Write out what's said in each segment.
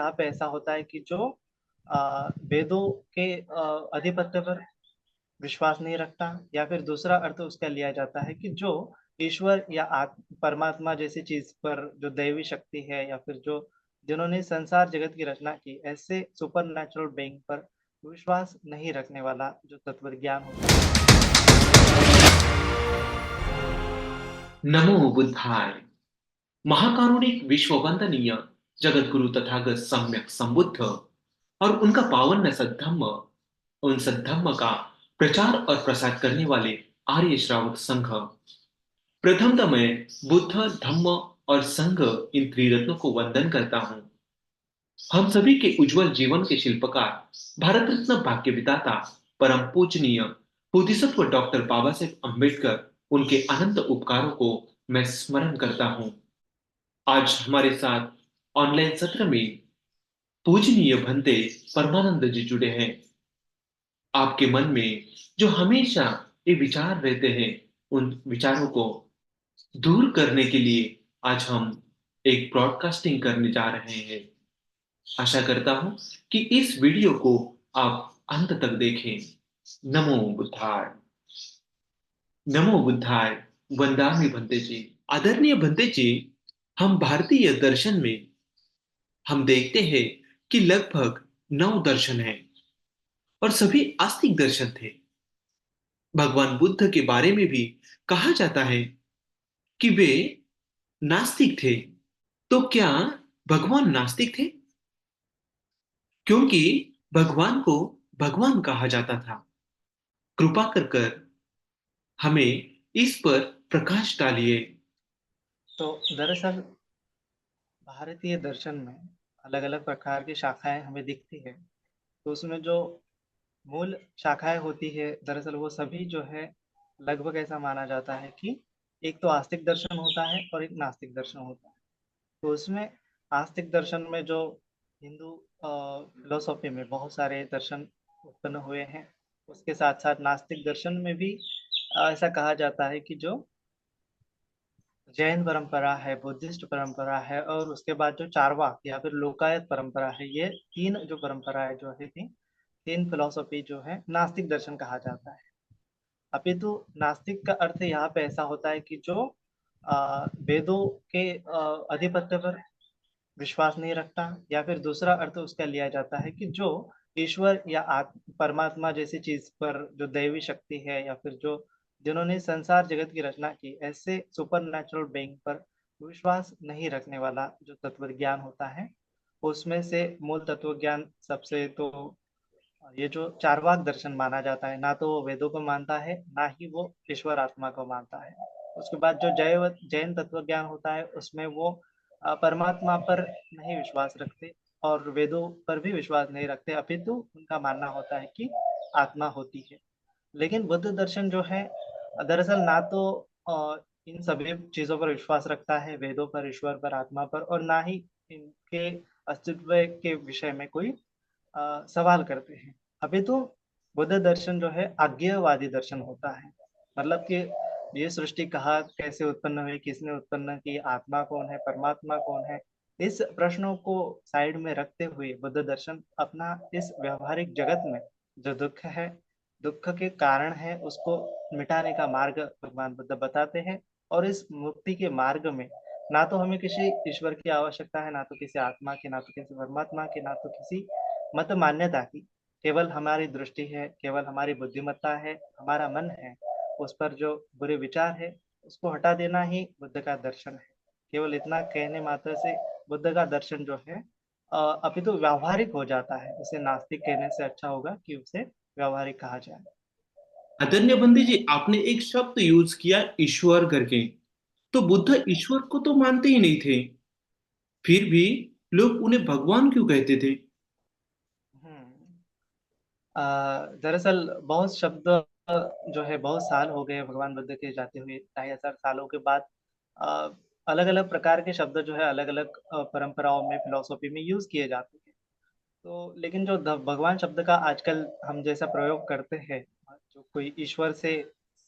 यहाँ पे ऐसा होता है कि जो वेदों के आधिपत्य पर विश्वास नहीं रखता, या फिर दूसरा अर्थ उसका लिया जाता है कि जो ईश्वर या परमात्मा जैसी चीज पर जो दैवी शक्ति है, या फिर जो जिन्होंने संसार जगत की रचना की, ऐसे सुपर नेचुरल बीइंग पर विश्वास नहीं रखने वाला जो तत्व ज्ञान होता है। नमो बुद्धाय। महाकारुणिक विश्ववंदनीय जगतगुरु तथागत सम्यक संबुद्ध और उनका पावन सद्धम्म, उन सद्धम्म का प्रचार और प्रसार करने वाले आर्य श्रावक संघ। प्रथमतः मैं बुद्ध, धम्म और संघ, इन त्रिरत्नों को वंदन करता हूँ। हम सभी के उज्जवल जीवन के शिल्पकार, भारत रत्न भाग्य विधाता, परम पूजनीय बोधिसत्व डॉक्टर बाबा साहेब अम्बेडकर, उनके अनंत उपकारों को मैं स्मरण करता हूँ। आज हमारे साथ ऑनलाइन सत्र में पूजनीय भंते परमानंद जी जुड़े हैं। आपके मन में जो हमेशा ये विचार रहते हैं, उन विचारों को दूर करने के लिए आज हम एक ब्रॉडकास्टिंग करने जा रहे हैं। आशा करता हूं कि इस वीडियो को आप अंत तक देखें। नमो बुद्धाय। नमो बुद्धाय। वंदामि भंते जी। आदरणीय भंते जी, हम भारतीय दर्शन में हम देखते हैं कि लगभग 9 दर्शन हैं और सभी आस्तिक दर्शन थे। भगवान बुद्ध के बारे में भी कहा जाता है कि वे नास्तिक थे। तो क्या भगवान नास्तिक थे? क्योंकि भगवान को भगवान कहा जाता था। कृपा कर कर हमें इस पर प्रकाश डालिए। तो दरअसल भारतीय दर्शन में अलग अलग प्रकार की शाखाएं हमें दिखती है। तो उसमें जो मूल शाखाएं होती है, दरअसल वो सभी जो है लगभग ऐसा माना जाता है कि एक तो आस्तिक दर्शन होता है और एक नास्तिक दर्शन होता है। तो उसमें आस्तिक दर्शन में जो हिंदू फिलोसॉफी में बहुत सारे दर्शन उत्पन्न हुए हैं, उसके साथ साथ नास्तिक दर्शन में भी ऐसा कहा जाता है कि जो जैन परंपरा है, बुद्धिस्ट परंपरा है, और उसके बाद जो चारवाक या फिर लोकायत परंपरा है, ये तीन जो परंपराएं जो है थी, तीन फिलोसॉफी जो है नास्तिक दर्शन कहा जाता है। अपितु नास्तिक का अर्थ यहाँ पे ऐसा होता है कि जो वेदों के आधिपत्य पर विश्वास नहीं रखता, या फिर दूसरा अर्थ उसका लिया जाता है कि जो ईश्वर या परमात्मा जैसी चीज पर जो दैवी शक्ति है, या फिर जो जिन्होंने संसार जगत की रचना की, ऐसे सुपर नेचुरल बीइंग पर विश्वास नहीं रखने वाला जो तत्व ज्ञान होता है। उसमें से मूल तत्व ज्ञान सबसे तो ये जो चारवाक दर्शन माना जाता है, ना तो वो वेदों को मानता है, ना ही वो ईश्वर आत्मा को मानता है। उसके बाद जो जैव जैन तत्व ज्ञान होता है, उसमें वो परमात्मा पर नहीं विश्वास रखते और वेदों पर भी विश्वास नहीं रखते, अपितु उनका मानना होता है कि आत्मा होती है। लेकिन बुद्ध दर्शन जो है दरअसल ना तो इन सभी चीजों पर विश्वास रखता है, वेदों पर, ईश्वर पर, आत्मा पर, और ना ही इनके अस्तित्व के विषय में कोई सवाल करते हैं। अभी तो बुद्ध दर्शन जो है आज्ञावादी दर्शन होता है। मतलब कि ये सृष्टि कहाँ कैसे उत्पन्न हुई, किसने उत्पन्न की, आत्मा कौन है, परमात्मा कौन है, इस प्रश्नों को साइड में रखते हुए बुद्ध दर्शन अपना इस व्यवहारिक जगत में जो दुख है, दुख के कारण है, उसको मिटाने का मार्ग भगवान बुद्ध बताते हैं। और इस मुक्ति के मार्ग में ना तो हमें किसी ईश्वर की आवश्यकता है, ना तो किसी आत्मा की, ना तो किसी परमात्मा की, ना तो किसी मत मान्यता की। केवल हमारी दृष्टि है, केवल हमारी बुद्धिमत्ता है, हमारा मन है, उस पर जो बुरे विचार है उसको हटा देना ही बुद्ध का दर्शन है। केवल इतना कहने मात्र से बुद्ध का दर्शन जो है अभी तो व्यावहारिक हो जाता है। उसे नास्तिक कहने से अच्छा होगा कि उसे व्यावहारिक कहा जाए। आदरणीय बंदी जी, आपने एक शब्द यूज किया ईश्वर करके। तो बुद्ध ईश्वर को तो मानते ही नहीं थे, फिर भी लोग उन्हें भगवान क्यों कहते थे? हम्म दरअसल बहुत शब्द जो है, बहुत साल हो गए भगवान बुद्ध के जाते हुए, 2500 सालों के बाद अलग अलग प्रकार के शब्द जो है अलग अलग परंपराओं में, फिलोसॉफी में यूज किए जाते हैं। तो लेकिन जो भगवान शब्द का आजकल हम जैसा प्रयोग करते हैं, जो कोई ईश्वर से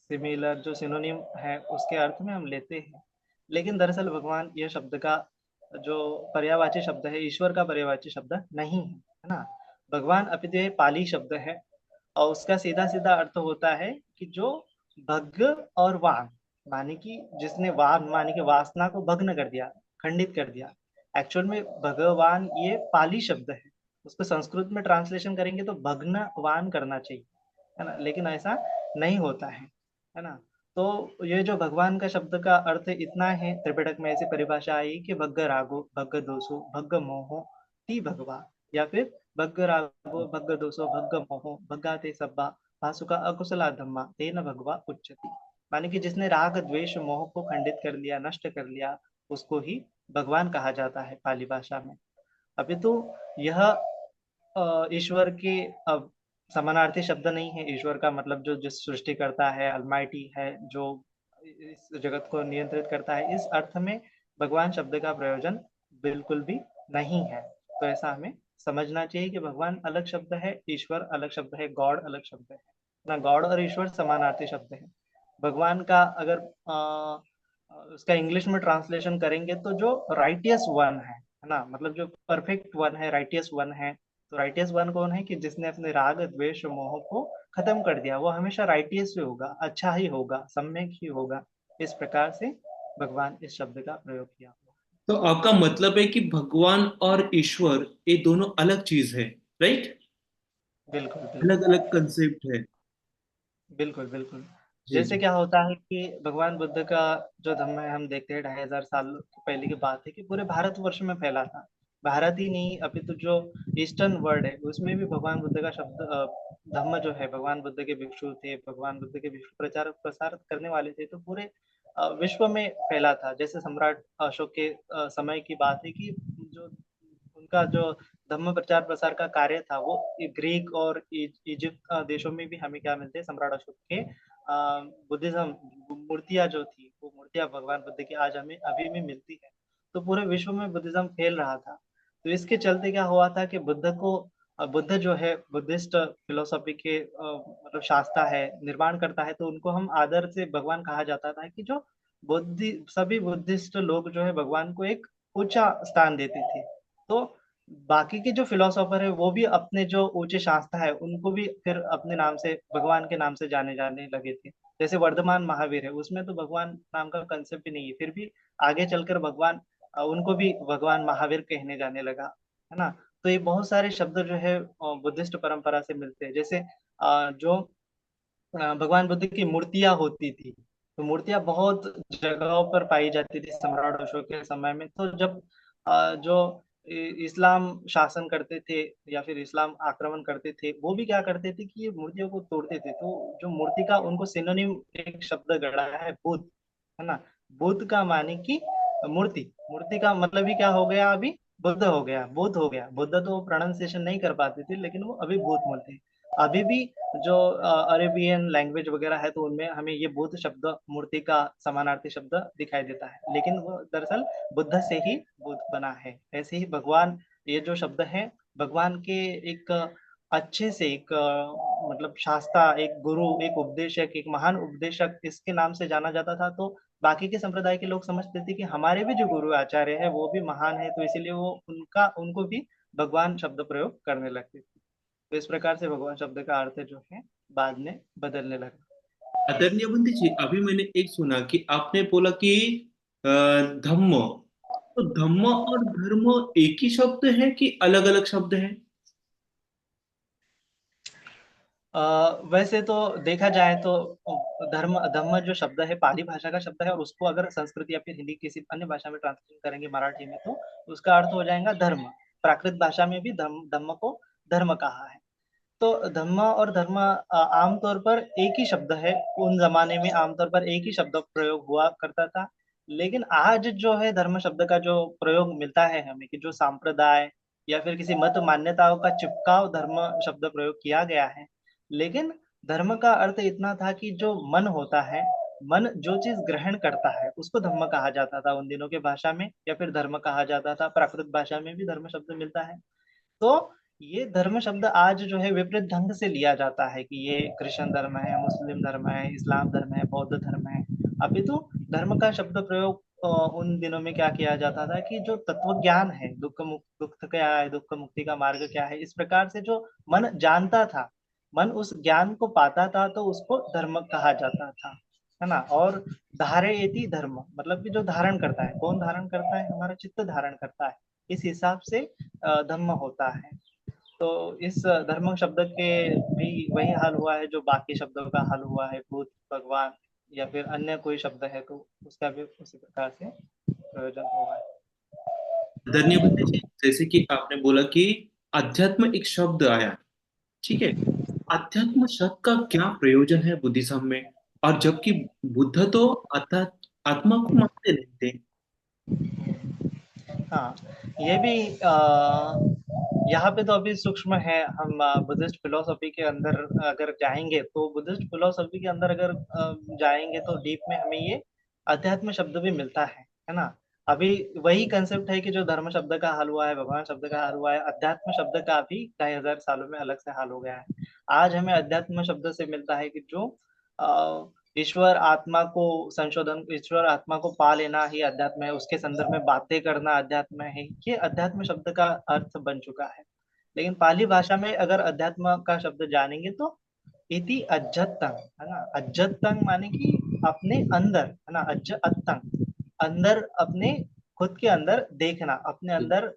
सिमिलर जो सिनोनिम है उसके अर्थ में हम लेते हैं, लेकिन दरअसल भगवान यह शब्द का जो पर्यायवाची शब्द है, ईश्वर का पर्यायवाची शब्द नहीं है ना? भगवान अपितु ये पाली शब्द है और उसका सीधा-सीधा अर्थ होता है कि जो भग्ग और वान, माने कि जिसने वान माने कि वासना को भग्न कर दिया, खंडित कर दिया। एक्चुअल में भगवान ये पाली शब्द है। उसको संस्कृत में ट्रांसलेशन करेंगे तो भग्नवान करना चाहिए, है ना? लेकिन ऐसा नहीं होता है ना? तो ये जो भगवान का शब्द का अर्थ इतना है, त्रिपिटक में ऐसी परिभाषा आई कि भग्ग रागो, भग्ग दोषो, भग्ग मोहो, ती भगवा, या फिर भग्ग रागो, भग्ग दोषो, भग्ग मोहो, भग्गा ते सब्बा, भासुका अकुशला धम्मा, तेन भगवा उच्चति। माने कि जिसने राग, द्वेष, मोह को खंडित कर लिया, नष्ट कर लिया, उसको ही भगवान कहा जाता है पाली भाषा में। अभी तो यह ईश्वर के समानार्थी शब्द नहीं है। ईश्वर का मतलब जो जिस सृष्टि करता है, अलमाइटी है, जो इस जगत को नियंत्रित करता है, इस अर्थ में भगवान शब्द का प्रयोजन बिल्कुल भी नहीं है। तो ऐसा हमें समझना चाहिए कि भगवान अलग शब्द है, ईश्वर अलग शब्द है, गॉड अलग शब्द है ना। गॉड और ईश्वर समानार्थी शब्द है। भगवान का अगर उसका इंग्लिश में ट्रांसलेशन करेंगे तो जो राइटियस वन है ना, मतलब जो परफेक्ट वन है, राइटियस वन है। तो राइटियस वन कौन है कि जिसने अपने राग, द्वेष, मोह को खत्म कर दिया, वो हमेशा राइटियस ही होगा, अच्छा ही होगा, सम्यक ही होगा। इस प्रकार से भगवान इस शब्द का प्रयोग किया हुआ। तो आपका मतलब है कि भगवान और ईश्वर ये दोनों अलग चीज है, राइट? बिल्कुल, अलग बिल्कुल। अलग कंसेप्ट है। बिल्कुल, बिल्कुल। जी जैसे जी। क्या होता है कि भगवान बुद्ध का जो धम्म है, हम देखते हैं 2500 साल पहले की बात है कि पूरे भारतवर्ष में फैला था। भारत ही नहीं, अभी तो जो ईस्टर्न वर्ल्ड है, उसमें भी भगवान बुद्ध का शब्द धम्म जो है, भगवान बुद्ध के भिक्षु थे, भगवान बुद्ध के भिक्षु प्रचार प्रसार करने वाले थे, तो पूरे विश्व में फैला था। जैसे सम्राट अशोक के समय की बात है कि जो उनका जो धम्म प्रचार प्रसार का कार्य था, वो ग्रीक और इजिप्ट देशों में भी हमें क्या मिलते हैं, सम्राट अशोक के बुद्धिज्म मूर्तियां जो थी, वो मूर्तियां भगवान बुद्ध की आज हमें अभी भी मिलती है। तो पूरे विश्व में बुद्धिज्म फैल रहा था। तो इसके चलते क्या हुआ था कि बुद्ध जो है बुद्धिस्ट फिलोसॉफी के मतलब शास्त्रा है, निर्माण करता है, तो उनको हम आदर से भगवान कहा जाता था कि जो बुद्धि सभी बुद्धिस्ट लोग जो है भगवान को एक ऊंचा स्थान देते थे। तो बाकी के जो फिलोसोफर है वो भी अपने जो ऊंचे शास्त्र है उनको भी फिर अपने नाम से भगवान के नाम से जाने जाने लगे थे। जैसे वर्धमान महावीर है, उसमें तो भगवान नाम का कंसेप्ट भी नहीं है, फिर भी आगे चलकर भगवान उनको भी भगवान महावीर कहने जाने लगा, है ना। तो ये बहुत सारे शब्द जो है बुद्धिस्ट परंपरा से मिलते हैं। जैसे जो भगवान बुद्ध की मूर्तियां होती थी, तो मूर्तियां बहुत जगहों पर पाई जाती थी सम्राट अशोक के समय में। तो जब जो इस्लाम शासन करते थे या फिर इस्लाम आक्रमण करते थे, वो भी क्या करते थे कि ये मूर्तियों को तोड़ते थे। तो जो मूर्ति का उनको सिनोनिम एक शब्द गढ़ा है, बुद्ध, है ना। बुद्ध का माने कि मूर्ति, मूर्ति का मतलब ही क्या हो गया अभी, बुद्ध हो गया, बुद्ध हो गया। बुद्ध तो प्रोनाउंसिएशन नहीं कर पाते थे, लेकिन वो अभी बुद्ध बोलते हैं। अभी भी जो अरेबियन लैंग्वेज वगैरह है, तो उनमें हमें ये बुद्ध शब्द मूर्ति का समानार्थी शब्द दिखाई देता है, लेकिन वो दरअसल बुद्ध से ही बुद्ध बना है। ऐसे ही भगवान, ये जो शब्द है भगवान के एक अच्छे से एक मतलब शास्त्रा, एक गुरु, एक उपदेशक, एक महान उपदेशक इसके नाम से जाना जाता था। तो बाकी के संप्रदाय के लोग समझते थे कि हमारे भी जो गुरु आचार्य है वो भी महान है, तो इसीलिए वो उनको भी भगवान शब्द प्रयोग करने लगते थे। तो इस प्रकार से भगवान शब्द का अर्थ जो है बाद में बदलने लगा। आदरणीय बंदी जी, अभी मैंने एक सुना कि आपने बोला कि धम्म, तो धम्म और धर्म एक ही शब्द है कि अलग अलग शब्द है? वैसे तो देखा जाए तो धर्म धम्म जो शब्द है पाली भाषा का शब्द है, और उसको अगर संस्कृत या फिर हिंदी किसी अन्य भाषा में ट्रांसलेशन करेंगे, मराठी में, तो उसका अर्थ हो जाएगा धर्म। प्राकृत भाषा में भी धम्म धम्म को धर्म कहा है। तो धम्म और धर्म आमतौर पर एक ही शब्द है। उन जमाने में आमतौर पर एक ही शब्द प्रयोग हुआ करता था। लेकिन आज जो है धर्म शब्द का जो प्रयोग मिलता है हमें, कि जो सांप्रदाय या फिर किसी मत मान्यताओं का चिपकाव धर्म शब्द प्रयोग किया गया है। लेकिन धर्म का अर्थ इतना था कि जो मन होता है, मन जो चीज ग्रहण करता है उसको धम्म कहा जाता था उन दिनों के भाषा में, या फिर धर्म कहा जाता था। प्राकृत भाषा में भी धर्म शब्द मिलता है। तो ये धर्म शब्द आज जो है विपरीत ढंग से लिया जाता है कि ये क्रिश्चियन धर्म है, मुस्लिम धर्म है, इस्लाम धर्म है, बौद्ध धर्म है। अभी तो धर्म का शब्द प्रयोग उन दिनों में क्या किया जाता था कि जो तत्व ज्ञान है, दुख क्या है, दुख मुक्ति का मार्ग क्या है, इस प्रकार से जो मन जानता था, मन उस ज्ञान को पाता था, तो उसको धर्म कहा जाता था, है ना। और धारयति धर्म मतलब कि जो धारण करता है, कौन धारण करता है, हमारा चित्त धारण करता है, इस हिसाब से धम्म होता है। तो इस धर्म शब्द के भी वही हाल हुआ है जो बाकी शब्दों का हाल हुआ है, भूत, भगवान या फिर अन्य कोई शब्द है तो उसका भी उसी प्रकार से प्रयोजन हुआ है। आदरणीय बुद्धि जी, जैसे कि आपने बोला कि अध्यात्म एक शब्द आया, ठीक है। अध्यात्म शब्द का क्या प्रयोजन है बुद्धिज्म में? और जबकि बुद्ध तो आत्मा को मानते नहीं थे। हाँ, ये भी यहाँ पे तो अभी सूक्ष्म है। हम बुद्धिस्ट फिलोसॉफी के अंदर अगर जाएंगे तो बुद्धिस्ट फिलोसॉफी के अंदर अगर जाएंगे तो डीप में हमें ये अध्यात्म शब्द भी मिलता है ना। अभी वही कंसेप्ट है कि जो धर्म शब्द का हाल हुआ है, भगवान शब्द का हाल हुआ है, अध्यात्म शब्द का भी 2,500 सालों में अलग से हाल हो गया है। आज हमें अध्यात्म शब्द से मिलता है कि जो ईश्वर आत्मा को संशोधन, ईश्वर आत्मा को पा लेना ही अध्यात्म है, उसके संदर्भ में बातें करना अध्यात्म है, ये अध्यात्म शब्द का अर्थ बन चुका है। लेकिन पाली भाषा में अगर अध्यात्म का शब्द जानेंगे तो इति अज्जतंग, है ना। अज्जतंग माने कि अपने अंदर, है ना। अज्जतंग अंदर, अपने खुद के अंदर देखना, अपने अंदर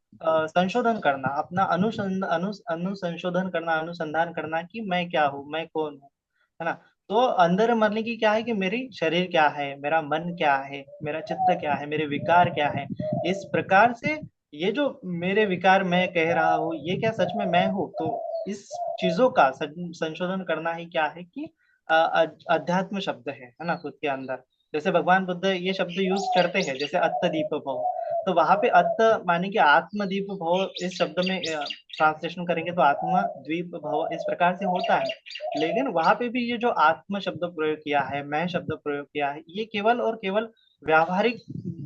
संशोधन करना, अपना अनुसंशोधन करना, अनुसंधान करना कि मैं क्या हूँ, मैं कौन हूँ, है ना। तो अंदर मरने की क्या है कि मेरी शरीर क्या है, मेरा मन क्या है, मेरा चित्त क्या है, मेरे विकार क्या है, इस प्रकार से ये जो मेरे विकार मैं कह रहा हूँ, ये क्या सच में मैं हूँ। तो इस चीजों का संशोधन करना ही क्या है कि अध्यात्म शब्द है ना, खुद के अंदर। जैसे भगवान बुद्ध ये शब्द यूज करते हैं, जैसे अत्त दीप भव, तो वहां पे अत्त माने कि आत्मदीप भव, इस शब्द में ट्रांसलेशन करेंगे तो आत्मा द्वीप भव इस प्रकार से होता है। लेकिन वहां पे भी ये जो आत्म शब्द प्रयोग किया है, मैं शब्द प्रयोग किया है, ये केवल और केवल व्यावहारिक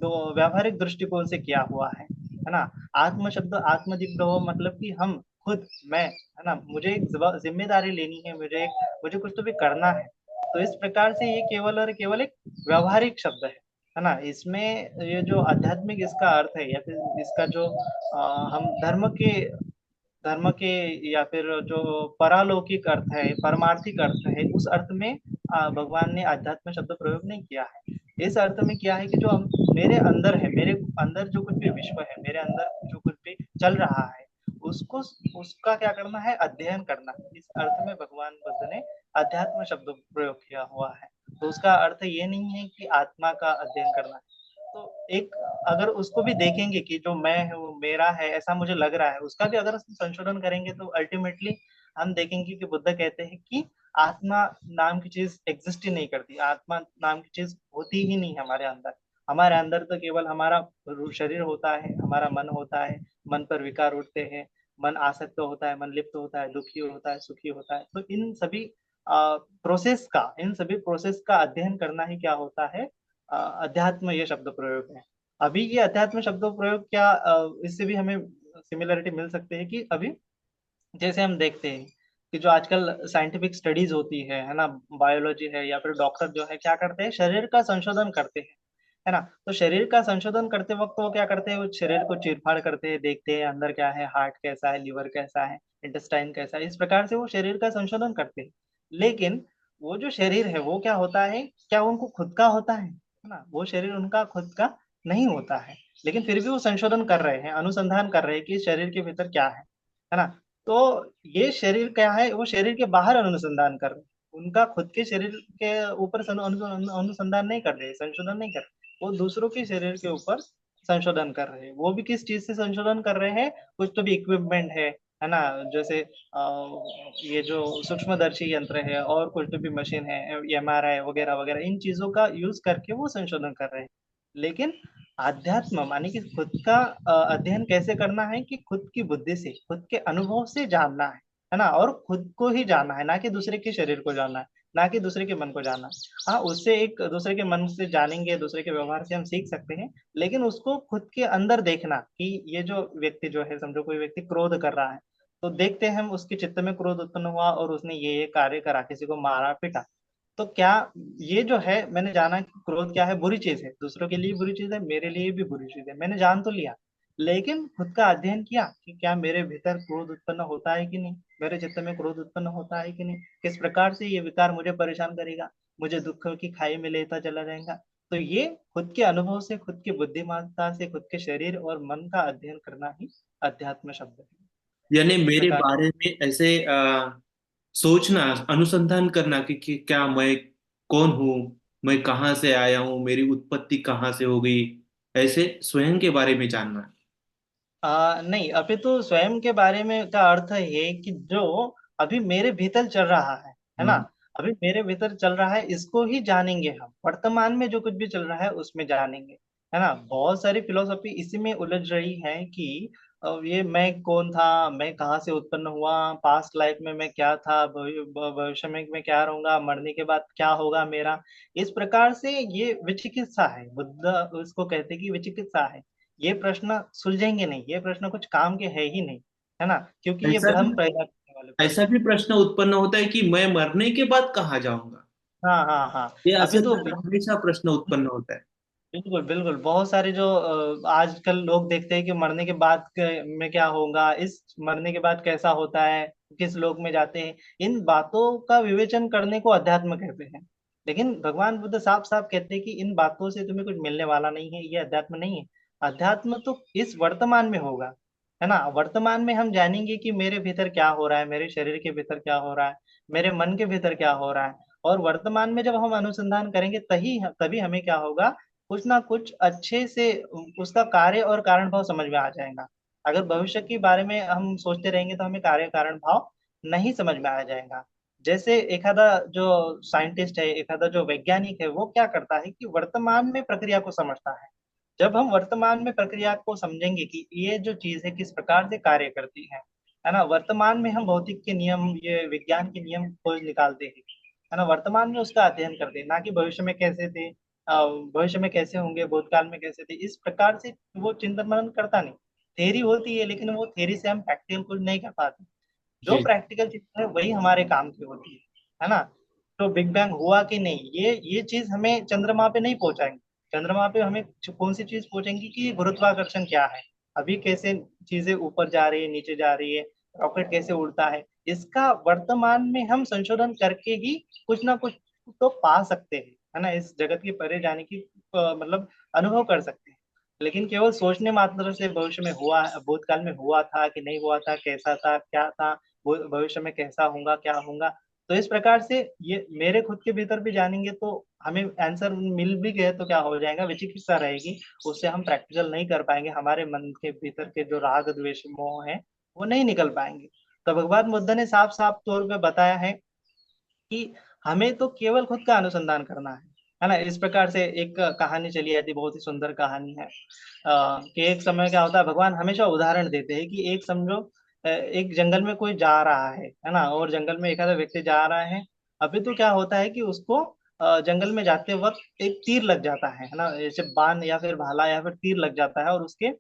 व्यावहारिक दृष्टिकोण से किया हुआ है ना। आत्म शब्द आत्मदीप भव मतलब कि हम खुद, मैं, है ना, मुझे एक जिम्मेदारी लेनी है, मुझे कुछ तो भी करना है। तो इस प्रकार से ये केवल और केवल एक व्यावहारिक शब्द है ना। इसमें ये जो आध्यात्मिक इसका अर्थ है, या फिर इसका जो हम धर्म के या फिर जो पारलौकिक अर्थ है, परमार्थिक अर्थ है, उस अर्थ में भगवान ने आध्यात्म शब्द प्रयोग नहीं किया है। इस अर्थ में किया है कि जो हम, मेरे अंदर है, मेरे अंदर जो कुछ भी विश्व है, मेरे अंदर जो कुछ भी चल रहा है, उसको, उसका क्या करना है, अध्ययन करना है। इस अर्थ में भगवान बुद्ध ने अध्यात्म शब्द प्रयोग किया हुआ है। तो उसका अर्थ ये नहीं है कि आत्मा का अध्ययन करना है। तो एक, अगर उसको भी देखेंगे कि जो मैं हूँ, मेरा है, ऐसा मुझे लग रहा है, उसका भी अगर संशोधन करेंगे तो अल्टीमेटली हम देखेंगे कि बुद्ध कहते हैं कि आत्मा नाम की चीज एग्जिस्ट ही नहीं करती, आत्मा नाम की चीज होती ही नहीं हमारे अंदर। हमारे अंदर तो केवल हमारा शरीर होता है, हमारा मन होता है, मन पर विकार उठते हैं, मन आसक्त होता है, मन लिप्त होता है, दुखी होता है, सुखी होता है। तो इन सभी प्रोसेस का अध्ययन करना ही क्या होता है, अध्यात्म ये शब्द प्रयोग है। अभी ये अध्यात्म शब्द प्रयोग क्या, इससे भी हमें सिमिलरिटी मिल सकती है कि अभी जैसे हम देखते हैं कि जो आजकल साइंटिफिक स्टडीज होती है ना, बायोलॉजी है या फिर डॉक्टर जो है क्या करते हैं, शरीर का संशोधन करते हैं, है ना। तो शरीर का संशोधन करते वक्त वो क्या करते हैं, वो शरीर को चीरफाड़ करते हैं, देखते हैं अंदर क्या है, हार्ट कैसा है, लिवर कैसा है, इंटेस्टाइन कैसा है, इस प्रकार से वो शरीर का संशोधन करते हैं। लेकिन वो जो शरीर है वो क्या होता है, क्या उनको खुद का होता है ना, वो शरीर उनका खुद का नहीं होता है। लेकिन फिर भी वो संशोधन कर रहे हैं, अनुसंधान कर रहे हैं कि इस शरीर के भीतर क्या है ना। तो ये शरीर क्या है, वो शरीर के बाहर अनुसंधान कर रहे हैं, उनका खुद के शरीर के ऊपर अनुसंधान नहीं कर रहे, संशोधन नहीं कर रहे, वो दूसरों के शरीर के ऊपर संशोधन कर रहे हैं। वो भी किस चीज से संशोधन कर रहे हैं, कुछ तो भी इक्विपमेंट है ना। जैसे ये जो सूक्ष्मदर्शी यंत्र है और कुछ तो भी मशीन है, एमआरआई वगैरह वगैरह, इन चीजों का यूज करके वो संशोधन कर रहे हैं। लेकिन आध्यात्म माने कि खुद का अध्ययन कैसे करना है, कि खुद की बुद्धि से, खुद के अनुभव से जानना है ना। और खुद को ही जानना है, ना कि दूसरे के शरीर को जानना है, ना कि दूसरे के मन को जानना है। हाँ, उससे एक दूसरे के मन से जानेंगे, दूसरे के व्यवहार से हम सीख सकते हैं। लेकिन उसको खुद के अंदर देखना कि ये जो व्यक्ति जो है, समझो कोई व्यक्ति क्रोध कर रहा है, तो देखते हैं हम उसके चित्त में क्रोध उत्पन्न हुआ और उसने ये कार्य करा, किसी को मारा पीटा। तो क्या ये जो है, मैंने जाना कि क्रोध क्या है, बुरी चीज है, दूसरों के लिए बुरी चीज है, मेरे लिए भी बुरी चीज है, मैंने जान तो लिया। लेकिन खुद का अध्ययन किया कि क्या मेरे भीतर क्रोध उत्पन्न होता है कि नहीं, मेरे चित्त में क्रोध उत्पन्न होता है कि नहीं, किस प्रकार से ये विकार मुझे परेशान करेगा, मुझे दुख की खाई में लेता चला जाएगा। तो ये खुद के अनुभव से, खुद की बुद्धिमत्ता से, खुद के शरीर और मन का अध्ययन करना ही अध्यात्म शब्द है। यानी तो इस मेरे प्रकार। बारे में ऐसे सोचना, अनुसंधान करना कि क्या मैं कौन हूँ, मैं कहाँ से आया हूँ, मेरी उत्पत्ति कहाँ से हो गई, ऐसे स्वयं के बारे में जानना। नहीं, अभी तो स्वयं के बारे में का अर्थ है कि जो अभी मेरे भीतर चल रहा है ना, हाँ। अभी मेरे भीतर चल रहा है, इसको ही जानेंगे हम, वर्तमान में जो कुछ भी चल रहा है उसमें जानेंगे, है ना। बहुत सारी फिलोसफी इसी में उलझ रही है कि ये मैं कौन था, मैं कहाँ से उत्पन्न हुआ, पास्ट लाइफ में मैं क्या था, भविष्य में मैं क्या रहूंगा, मरने के बाद क्या होगा मेरा। इस प्रकार से ये विचिकित्सा है, बुद्ध उसको कहते हैं कि विचिकित्सा है। ये प्रश्न सुलझेंगे नहीं, ये प्रश्न कुछ काम के है ही नहीं, है ना, क्योंकि ये ऐसा भी भ्रम पैदा करने वाले ऐसा प्रश्न भी है। प्रश्न उत्पन्न होता है कि मैं मरने के बाद कहाँ जाऊंगा। हाँ हाँ हाँ। ये अभी असल तो में हमेशा प्रश्न उत्पन्न होता है। बिल्कुल बिल्कुल, बहुत सारे जो आजकल लोग देखते हैं कि मरने के बाद में क्या होगा, इस मरने के बाद कैसा होता है, किस लोक में जाते हैं, इन बातों का विवेचन करने को अध्यात्म कहते हैं। लेकिन भगवान बुद्ध साफ साफ कहते हैं कि इन बातों से तुम्हें कुछ मिलने वाला नहीं है, ये अध्यात्म नहीं है। अध्यात्म तो इस वर्तमान में होगा, है ना। वर्तमान में हम जानेंगे कि मेरे भीतर क्या हो रहा है, मेरे शरीर के भीतर क्या हो रहा है, मेरे मन के भीतर क्या हो रहा है। और वर्तमान में जब हम अनुसंधान करेंगे तही तभी हमें क्या होगा, कुछ ना कुछ अच्छे से उसका कार्य और कारण भाव समझ में आ जाएगा। अगर भविष्य के बारे में हम सोचते रहेंगे तो हमें कार्य कारण भाव नहीं समझ में आ जाएगा। जैसे एखादा जो साइंटिस्ट है, एखादा जो वैज्ञानिक है, वो क्या करता है कि वर्तमान में प्रक्रिया को समझता है। जब हम वर्तमान में प्रक्रिया को समझेंगे कि ये जो चीज है किस प्रकार से कार्य करती है ना, वर्तमान में हम भौतिक के नियम, ये विज्ञान के नियम खोज निकालते हैं, है ना, वर्तमान में उसका अध्ययन करते हैं, ना कि भविष्य में कैसे थे, भविष्य में कैसे होंगे, भूतकाल में कैसे थे, इस प्रकार से वो चिंतन मनन करता नहीं। थेरी होती है, लेकिन वो थेरी से हम प्रैक्टिकल कुछ नहीं कर पाते। जो जी। प्रैक्टिकल चीज है वही हमारे काम की होती है ना। तो बिग बैंग हुआ कि नहीं, ये चीज हमें चंद्रमा पे नहीं पहुंचाएंगे। चंद्रमा पे हमें कौन सी चीज पहुंचेंगी कि ये गुरुत्वाकर्षण क्या है, अभी कैसे चीजें ऊपर जा रही है, नीचे जा रही है, रॉकेट कैसे उड़ता है, इसका वर्तमान में हम संशोधन करके ही कुछ ना कुछ तो पा सकते हैं, है ना, इस जगत के परे जाने की मतलब अनुभव कर सकते हैं। लेकिन केवल सोचने मात्र से भविष्य में हुआ, भूतकाल में हुआ था कि नहीं हुआ था, कैसा था क्या था, भविष्य में कैसा होगा क्या होगा, तो इस प्रकार से ये मेरे खुद के भीतर भी जानेंगे तो हमें आंसर मिल भी गए तो क्या हो जाएगा, विचिकित्सा रहेगी, उससे हम प्रैक्टिकल नहीं कर पाएंगे, हमारे मन के भीतर के जो राग द्वेष मोह है वो नहीं निकल पाएंगे। तो भगवान बुद्ध ने साफ साफ तौर पे बताया है कि हमें तो केवल खुद का अनुसंधान करना है ना। इस प्रकार से एक कहानी चली आती, बहुत ही सुंदर कहानी है, कि एक समय क्या होता है, भगवान हमेशा उदाहरण देते हैं कि एक समझो एक जंगल में कोई जा रहा है ना, और जंगल में एक आधा व्यक्ति जा रहा है। अभी तो क्या होता है कि उसको जंगल में जाते वक्त एक तीर लग जाता है ना, जैसे बाण या फिर भाला या फिर तीर लग जाता है और उसके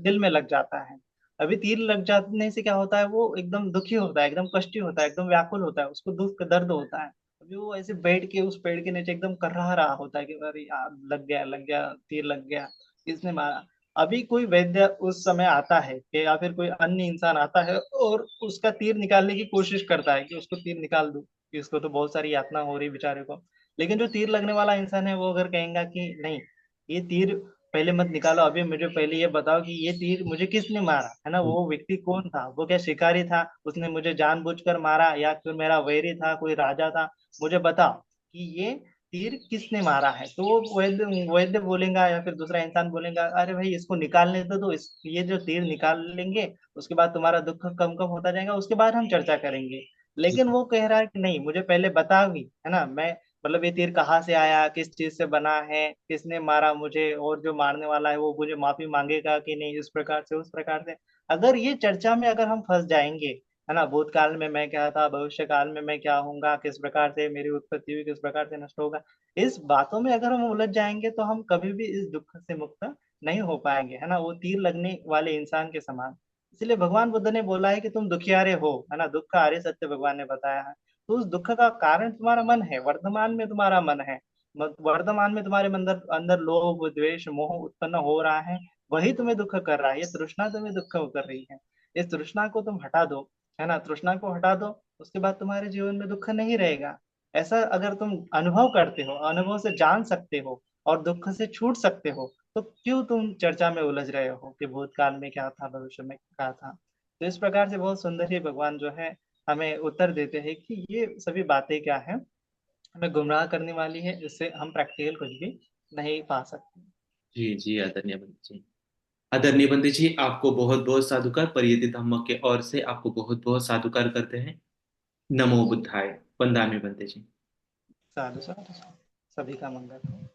दिल में लग जाता है। अभी तीर लग जाने से क्या होता है, वो एकदम दुखी होता है, एकदम कष्टी होता है, एकदम व्याकुल होता है, उसको दुख दर्द होता है। अभी वो ऐसे बैठ के उस पेड़ के नीचे एकदम कर्रा रहा होता है कि अरे यार, लग गया, तीर लग गया, किसने मारा। अभी कोई वैद्य उस समय आता है कि या फिर कोई अन्य इंसान आता है और उसका तीर निकालने की कोशिश करता है कि उसको तीर निकाल दूं, कि उसको तो बहुत सारी यातना हो रही बेचारे को। लेकिन जो तीर लगने वाला इंसान है वो अगर कहेगा कि नहीं, ये तीर पहले मत निकालो, अभी मुझे पहले ये बताओ कि ये तीर मुझे किसने मारा, है ना, वो व्यक्ति कौन था, वो क्या शिकारी था, उसने मुझे जानबूझकर मारा, या फिर मेरा वैरी था, कोई राजा था, मुझे बताओ कि ये तीर किसने मारा है। तो वो वैद्य वैद्य बोलेगा या फिर दूसरा इंसान बोलेगा, अरे भाई इसको निकालने दो, तो इस ये जो तीर निकाल लेंगे, उसके बाद तुम्हारा दुख कम कम होता जाएगा, उसके बाद हम चर्चा करेंगे। लेकिन वो कह रहा है कि नहीं, मुझे पहले बताओगी, है ना, मैं मतलब ये तीर कहाँ से आया, किस चीज से बना है, किसने मारा मुझे, और जो मारने वाला है वो मुझे माफी मांगेगा कि नहीं, इस प्रकार से उस प्रकार से। अगर ये चर्चा में अगर हम फंस जाएंगे, है ना, भूतकाल में मैं क्या था, भविष्य काल में मैं क्या होऊंगा, किस प्रकार से मेरी उत्पत्ति हुई, किस प्रकार से नष्ट होगा, इस बातों में अगर हम उलझ जाएंगे तो हम कभी भी इस दुख से मुक्त नहीं हो पाएंगे, है ना, वो तीर लगने वाले इंसान के समान। इसलिए भगवान बुद्ध ने बोला है कि तुम दुखियारे हो, है ना, दुख का आर्य सत्य भगवान ने बताया है। तो उस दुख का कारण तुम्हारा मन है, वर्तमान में तुम्हारा मन है। वर्तमान में तुम्हारे अंदर अंदर लोभ द्वेष मोह उत्पन्न हो रहा है, वही तुम्हें दुख कर रहा है, ये तृष्णा तुम्हें दुख कर रही है। इस तृष्णा को तुम हटा दो, है ना, तृष्णा को हटा दो, उसके बाद तुम्हारे जीवन में दुख नहीं रहेगा। ऐसा अगर तुम अनुभव करते हो, अनुभव से जान सकते हो और दुख से छूट सकते हो, तो क्यों तुम चर्चा में उलझ रहे हो कि भूतकाल में क्या था, भविष्य में क्या था। तो इस प्रकार से बहुत सुंदर ही भगवान जो है हमें उत्तर देते हैं कि ये सभी बातें क्या है, हमें गुमराह करने वाली है, इससे हम प्रैक्टिकल कुछ भी नहीं पा सकते। जी जी, आदरणीय बंदे जी। आदरणीय बंदे जी, आपको बहुत बहुत साधुकार, परियति धम्म के ओर से आपको बहुत बहुत साधुकार करते हैं। नमो बुद्धाय। वंदामि बंदे जी। साधु साधु साधु। सभी का मंगल हो।